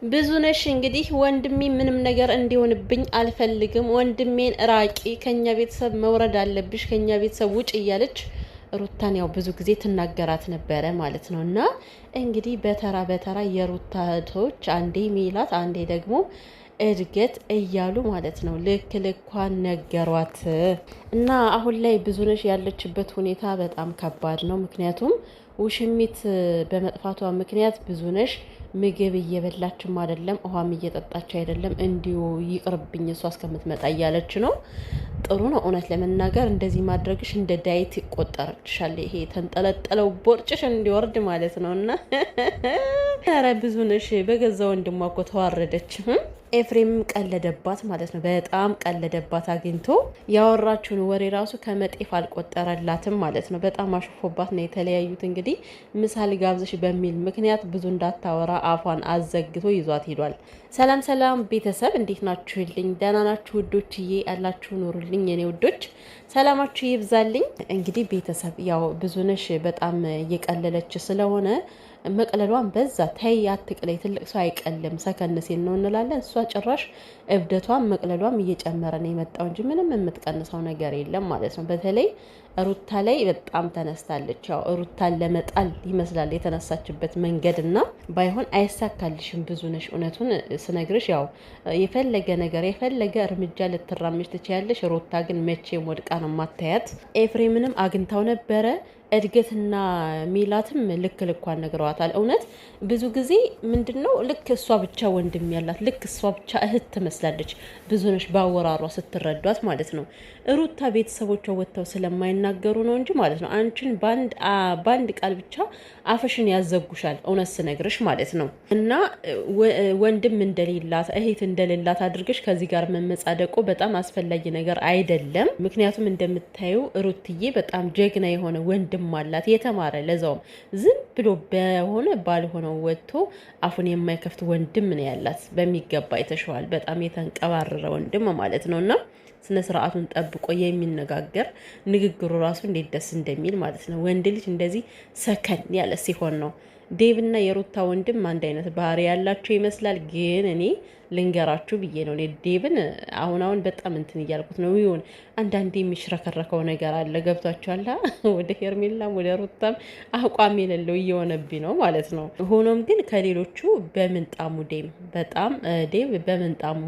ብዙነሽ እንግዲህ ወንድሜ ምንም ነገር እንዲሆንብኝ አልፈልግም፣ ወንድሜን ራቂ፣ ከኛ ቤተሰብ መውረድ አለብሽ፣ ከኛ ቤተሰብ ውጭ እያለች ሩታን ያው ብዙ ጊዜ ትናገራት ነበረ ማለት ነው። እና እንግዲህ በተራ በተራ የሩታ እህቶች አንዴ ሜላት አንዴ ደግሞ እድገት እያሉ ማለት ነው ልክ ልኳን ነገሯት። እና አሁን ላይ ብዙነሽ ያለችበት ሁኔታ በጣም ከባድ ነው። ምክንያቱም ውሽሚት በመጥፋቷ ምክንያት ብዙነሽ ምግብ እየበላችም አይደለም፣ ውሃም እየጠጣች አይደለም። እንዲሁ ይቅርብኝ እሷ እስከምትመጣ እያለች ነው። ጥሩ ነው እውነት ለመናገር እንደዚህ ማድረግሽ እንደ ዳይት ይቆጠርልሻል። ይሄ የተንጠለጠለው ቦርጭሽ እንዲወርድ ማለት ነው። እና ኧረ ብዙነሽ በገዛ ወንድሟ እኮ ተዋረደች። ኤፍሬም ቀለደባት ማለት ነው። በጣም ቀለደባት። አግኝቶ ያወራችውን ወሬ ራሱ ከመጤፍ አልቆጠረላትም ማለት ነው። በጣም አሽፎባት ነው የተለያዩት። እንግዲህ ምሳሌ ጋብዘሽ በሚል ምክንያት ብዙ እንዳታወራ አፏን አዘግቶ ይዟት ሄዷል። ሰላም ሰላም ቤተሰብ እንዴት ናችሁልኝ? ደህና ናችሁ ውዶችዬ? ያላችሁ ኑሩልኝ የኔ ውዶች፣ ሰላማችሁ ይብዛልኝ። እንግዲህ ቤተሰብ ያው ብዙነሽ በጣም እየቀለለች ስለሆነ መቅለሏን በዛ። ተይ አትቅለይ፣ ትልቅ ሰው አይቀልም፣ ሰከን ሲል ነው እንላለን። እሷ ጭራሽ እብደቷን መቅለሏም እየጨመረ ነው የመጣው እንጂ ምንም የምትቀንሰው ነገር የለም ማለት ነው። በተለይ ሩታ ላይ በጣም ተነስታለች። ያው ሩታን ለመጣል ይመስላል የተነሳችበት መንገድ እና ባይሆን አይሳካልሽም ብዙነሽ። እውነቱን ስነግርሽ ያው የፈለገ ነገር የፈለገ እርምጃ ልትራመጅ ትችያለሽ። ሩታ ግን መቼም ወድቃ ነው ማታያት። ኤፍሬምንም አግኝታው ነበረ። እድገትና ሜላትም ልክ ልኳን ነግረዋታል። እውነት ብዙ ጊዜ ምንድነው ልክ እሷ ብቻ ወንድም ያላት ልክ እሷ ብቻ እህት ትመስላለች ብዙነሽ ባወራሯ ስትረዷት ማለት ነው። ሩታ ቤተሰቦቿ ወጥተው ስለማይናገሩ ነው እንጂ ማለት ነው አንቺን በአንድ ቃል ብቻ አፈሽን ያዘጉሻል። እውነት ስነግርሽ ማለት ነው። እና ወንድም እንደሌላት እህት እንደሌላት አድርገሽ ከዚህ ጋር መመጻደቆ በጣም አስፈላጊ ነገር አይደለም። ምክንያቱም እንደምታዩ ሩትዬ በጣም ጀግና የሆነ ወንድም አላት፣ የተማረ ለዛውም ዝም ብሎ በሆነ ባልሆነው ወጥቶ አፉን የማይከፍት ወንድም ነው ያላት። በሚገባ አይተሸዋል። በጣም የተንቀባረረ ወንድም ማለት ነው። እና ስነ ስርዓቱን ጠብቆ የሚነጋገር ንግግሩ ራሱ እንዴት ደስ እንደሚል ማለት ነው። ወንድ ልጅ እንደዚህ ሰከን ያለ ሲሆን ነው። ዴቭና የሩታ ወንድም አንድ አይነት ባህሪ ያላቸው ይመስላል። ግን እኔ ልንገራችሁ ብዬ ነው። እኔ ዴቭን አሁን በጣም እንትን እያልኩት ነው። ይሁን አንዳንዴ የሚሽረከረከው ነገር አለ። ገብቷችኋል? ወደ ሄርሜላም ወደ ሩታም አቋም የሌለው እየሆነብኝ ነው ማለት ነው። ሆኖም ግን ከሌሎቹ በምንጣሙ ዴቭ በምንጣሙ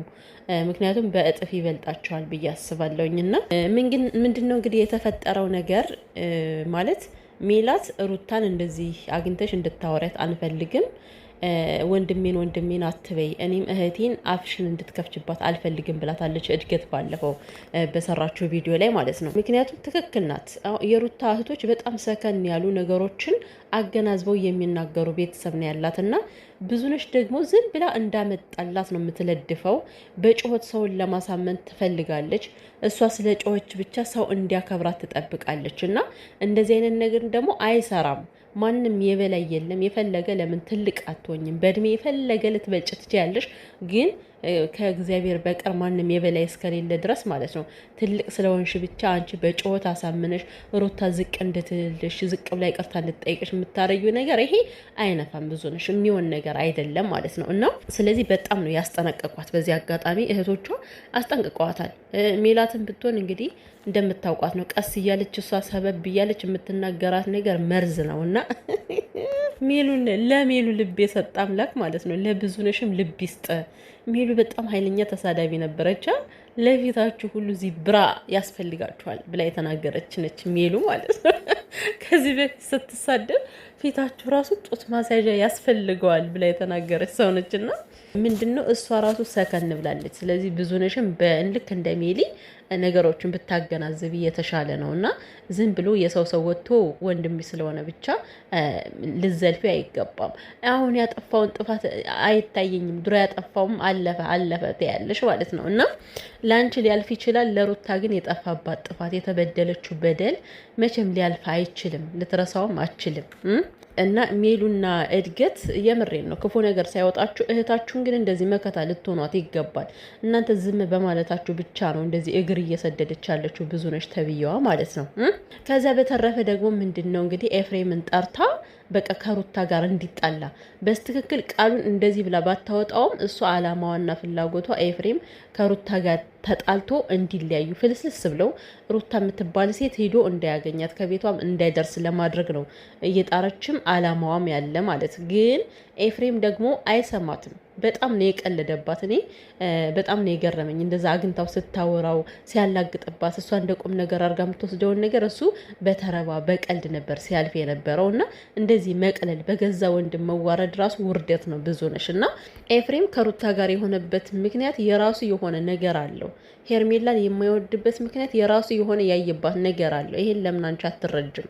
ምክንያቱም በእጥፍ ይበልጣቸዋል ብዬ አስባለሁኝ። እና ምንድን ነው እንግዲህ የተፈጠረው ነገር ማለት ሜላት ሩታን እንደዚህ አግኝተሽ እንድታወሪያት አንፈልግም፣ ወንድሜን አትበይ፣ እኔም እህቴን አፍሽን እንድትከፍችባት አልፈልግም ብላታለች። እድገት ባለፈው በሰራችው ቪዲዮ ላይ ማለት ነው። ምክንያቱም ትክክል ናት። የሩታ እህቶች በጣም ሰከን ያሉ ነገሮችን አገናዝበው የሚናገሩ ቤተሰብ ነው ያላት እና ብዙነሽ ደግሞ ዝም ብላ እንዳመጣላት ነው የምትለድፈው። በጩኸት ሰውን ለማሳመን ትፈልጋለች። እሷ ስለ ጮኸች ብቻ ሰው እንዲያከብራት ትጠብቃለች። እና እንደዚህ አይነት ነገር ደግሞ አይሰራም። ማንም የበላይ የለም። የፈለገ ለምን ትልቅ አትሆኝም? በእድሜ የፈለገ ልትበልጭ ትችያለሽ ግን ከእግዚአብሔር በቀር ማንም የበላይ እስከሌለ ድረስ ማለት ነው። ትልቅ ስለሆንሽ ብቻ አንቺ በጩኸት አሳምነሽ ሩታ ዝቅ እንድትልሽ ዝቅ ብላ ይቅርታ እንድትጠይቅሽ የምታረዩ ነገር ይሄ አይነፋም። ብዙነሽ የሚሆን ነገር አይደለም ማለት ነው። እና ስለዚህ በጣም ነው ያስጠነቀቋት። በዚህ አጋጣሚ እህቶቿ አስጠንቅቀዋታል። ሜላትን ብትሆን እንግዲህ እንደምታውቋት ነው። ቀስ እያለች እሷ ሰበብ እያለች የምትናገራት ነገር መርዝ ነው። እና ለሜሉ ልብ የሰጠ አምላክ ማለት ነው ለብዙነሽም ልብ ይስጥ። ሜሉ በጣም ኃይለኛ ተሳዳቢ ነበረች። ለፊታችሁ ሁሉ ዚብራ ያስፈልጋችኋል ብላ የተናገረች ነች ሜሉ ማለት ነው። ከዚህ በፊት ስትሳደብ ፊታችሁ ራሱ ጡት ማሳያዣ ያስፈልገዋል ብላ የተናገረች ሰው ነች። እና ምንድነው እሷ ራሱ ሰከን ብላለች። ስለዚህ ብዙነሽም በልክ እንደ ሜሊ ነገሮችን ብታገናዝብ የተሻለ ነው። እና ዝም ብሎ የሰው ወጥቶ ወንድም ስለሆነ ብቻ ልዘልፊ አይገባም። አሁን ያጠፋውን ጥፋት አይታየኝም፣ ድሮ ያጠፋውም አለፈ ያለሽ ማለት ነው። እና ላንቺ ሊያልፍ ይችላል። ለሩታ ግን የጠፋባት ጥፋት የተበደለችው በደል መቼም ሊያልፍ አይችልም፣ ልትረሳውም አችልም። እና ሜሉና እድገት የምሬን ነው ክፉ ነገር ሳይወጣችሁ እህታችሁን ግን እንደዚህ መከታ ልትሆኗት ይገባል። እናንተ ዝም በማለታችሁ ብቻ ነው እንደዚህ እግር እየሰደደች ያለችው ብዙነሽ ተብዬዋ ማለት ነው። ከዛ በተረፈ ደግሞ ምንድን ነው እንግዲህ ኤፍሬምን ጠርታ በቃ ከሩታ ጋር እንዲጣላ በስትክክል ቃሉን እንደዚህ ብላ ባታወጣውም እሱ አላማዋና ፍላጎቷ ኤፍሬም ከሩታ ጋር ተጣልቶ እንዲለያዩ ፍልስልስ ብለው ሩታ የምትባል ሴት ሄዶ እንዳያገኛት ከቤቷም እንዳይደርስ ለማድረግ ነው እየጣረችም አላማዋም ያለ ማለት። ግን ኤፍሬም ደግሞ አይሰማትም። በጣም ነው የቀለደባት። እኔ በጣም ነው የገረመኝ። እንደዛ አግኝታው ስታወራው ሲያላግጥባት እሷ እንደ ቁም ነገር አድርጋ የምትወስደውን ነገር እሱ በተረባ በቀልድ ነበር ሲያልፍ የነበረው እና እንደዚህ መቅለል በገዛ ወንድም መዋረድ ራሱ ውርደት ነው። ብዙ ነሽ እና ኤፍሬም ከሩታ ጋር የሆነበት ምክንያት የራሱ የሆነ ነገር አለው። ሄርሜላን የማይወድበት ምክንያት የራሱ የሆነ ያየባት ነገር አለው። ይሄን ለምን አንቺ አትረጅም?